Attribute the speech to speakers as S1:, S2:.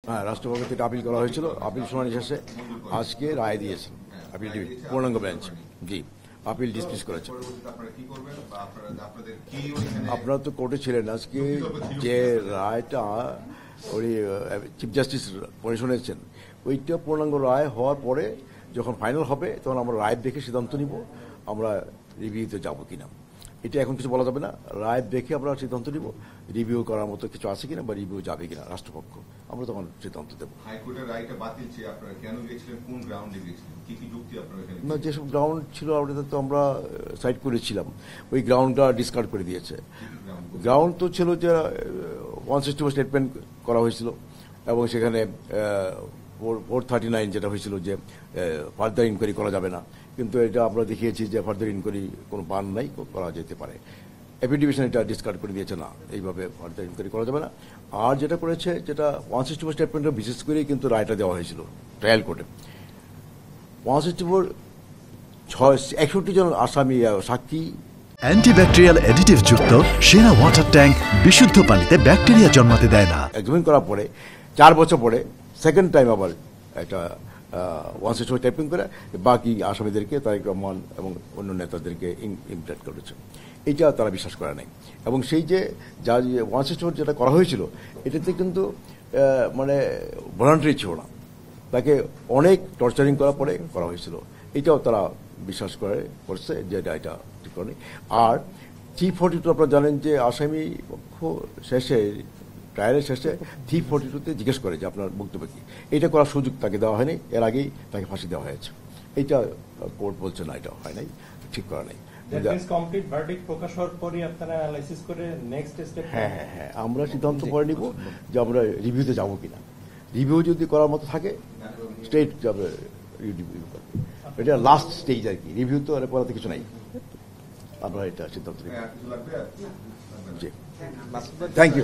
S1: হ্যাঁ, রাষ্ট্রপক্ষ থেকে আপিল করা হয়েছিল। আপিল শুনানি শেষে আজকে রায় দিয়েছেন আপিল পূর্ণাঙ্গ বেঞ্চ। জি, আপিল ডিসমিস করেছেন। আপনারা তো কোর্টে ছিলেন। আজকে যে রায়টা উনি চিফ জাস্টিস পড়ে শুনেছেন, ওইটা পূর্ণাঙ্গ রায় হওয়ার পরে যখন ফাইনাল হবে তখন আমরা রায় দেখে সিদ্ধান্ত নিব আমরা রিভিউতে যাব কিনা। এটা এখন কিছু বলা যাবে না। রায় দেখে আমরা সিদ্ধান্ত নিব রিভিউ করার মতো কিছু আছে কিনা বা রিভিউ যাবে কিনা রাষ্ট্রপক্ষ, আমরা তখন সিদ্ধান্ত দেব।
S2: হাইকোর্টের রায়টা বাতিল চেয়ে আপনারা কেন গিয়েছিলেন, কোন গ্রাউন্ডে গিয়েছিলেন, কি কি যুক্তি আপনারা এখানে?
S1: না, যেসব গ্রাউন্ড ছিল ওটাতে তো আমরা সাইড করেছিলাম, ওই গ্রাউন্ডটা ডিসকার্ড করে দিয়েছে। গ্রাউন্ড তো ছিল যে 164 স্টেটমেন্ট করা হয়েছিল এবং সেখানে 439 যেটা হয়েছিল যে ফার্দার ইনকোয়ারি করা যাবে না, কিন্তু এটা আমরা দেখিয়েছি যে ফার্দার ইনকোয়ারি কোনো বান নাই, করা যেতে পারে। এফিডেভিশন এটা ডিসকার্ড করে দিয়েছে, না এইভাবে ফার্দার ইনকোয়ারি করা যাবে না। আর যেটা করেছে, যেটা 164 স্টেটমেন্টটা বিশেষ করেই কিন্তু রায়টা দেওয়া হয়েছিল ট্রায়াল কোর্টে। 61 জন আসামি সাক্ষী।
S3: অ্যান্টিব্যাকটেরিয়াল অ্যাডিটিভ যুক্ত সেরা ওয়াটার ট্যাঙ্ক বিশুদ্ধ পানিতে ব্যাকটেরিয়া জন্মাতে দেয় না।
S1: এক্সামিন করার পরে 4 বছর পরে সেকেন্ড টাইম আবার একটা 164 টাইপিং করে বাকি আসামিদেরকে তারেক রহমান এবং অন্য নেতাদেরকে ইমপ্লিমেন্ট করেছে। এইটা তারা বিশ্বাস করে নাই। এবং সেই যে যা 164 যেটা করা হয়েছিল, এটাতে কিন্তু মানে ভলান্টারি ছিল না, তাকে অনেক টর্চারিং করার পরে করা হয়েছিল। এটাও তারা বিশ্বাস করছে যে এটা ঠিক করেনি। আর 342 আপনারা জানেন যে আসামি পক্ষ শেষে ট্রায়ালের শেষে 342-তে জিজ্ঞেস করে যে আপনার বক্তব্য কি। এটা করার সুযোগ তাকে দেওয়া হয়নি, এর আগেই তাকে ফাঁসি দেওয়া হয়েছে। এইটা কোর্ট বলছে না, এটা হয় নাই, ঠিক করা নাই। হ্যাঁ, আমরা সিদ্ধান্ত করে নিব যে আমরা রিভিউতে যাব কিনা। রিভিউ যদি করার মতো থাকে স্টেট যাবে রিভিউ করবে। এটা লাস্ট স্টেজ আর কি, রিভিউ তো করাতে কিছু নাই। আমরা এটা সিদ্ধান্ত নিব। জি, থ্যাংক ইউ।